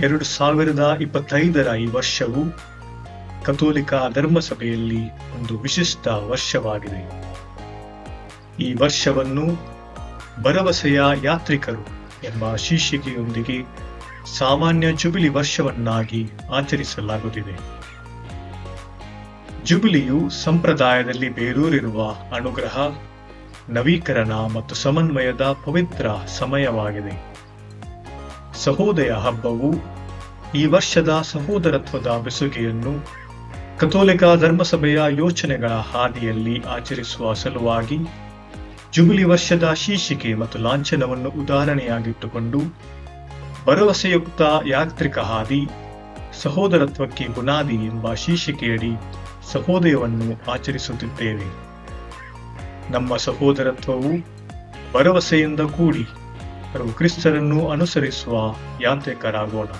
2025ರ ಈ ವರ್ಷವು ಕಥೋಲಿಕ ಧರ್ಮಸಭೆಯಲ್ಲಿ ಒಂದು ವಿಶಿಷ್ಟ ವರ್ಷವಾಗಿದೆ. ಈ ವರ್ಷವನ್ನು ಭರವಸೆಯ ಯಾತ್ರಿಕರು ಎಂಬ ಶೀರ್ಷಿಕೆಯೊಂದಿಗೆ ಸಾಮಾನ್ಯ ಜುಬಿಲಿ ವರ್ಷವನ್ನಾಗಿ ಆಚರಿಸಲಾಗುತ್ತಿದೆ. ಜುಬಿಲಿಯು ಸಂಪ್ರದಾಯದಲ್ಲಿ ಬೇರೂರಿರುವ ಅನುಗ್ರಹ, ನವೀಕರಣ ಮತ್ತು ಸಮನ್ವಯದ ಪವಿತ್ರ ಸಮಯವಾಗಿದೆ. ಸಹೋದಯ ಹಬ್ಬವು ಈ ವರ್ಷದ ಸಹೋದರತ್ವದ ಬೆಸುಗೆಯನ್ನು ಕಥೋಲಿಕ ಧರ್ಮಸಭೆಯ ಯೋಚನೆಗಳ ಹಾದಿಯಲ್ಲಿ ಆಚರಿಸುವ ಸಲುವಾಗಿ ಜುಬಿಲಿ ವರ್ಷದ ಶೀರ್ಷಿಕೆ ಮತ್ತು ಲಾಂಛನವನ್ನು ಉದಾಹರಣೆಯಾಗಿಟ್ಟುಕೊಂಡು ಭರವಸೆಯುಕ್ತ ಯಾತ್ರಿಕ ಹಾದಿ, ಸಹೋದರತ್ವಕ್ಕೆ ಬುನಾದಿ ಎಂಬ ಶೀರ್ಷಿಕೆಯಡಿ ಸಹೋದಯವನ್ನು ಆಚರಿಸುತ್ತಿದ್ದೇವೆ. ನಮ್ಮ ಸಹೋದರತ್ವವು ಭರವಸೆಯಿಂದ ಕೂಡಿ ಕ್ರಿಸ್ತರನ್ನು ಅನುಸರಿಸುವ ಯಾತ್ರಿಕರಾಗೋಣ.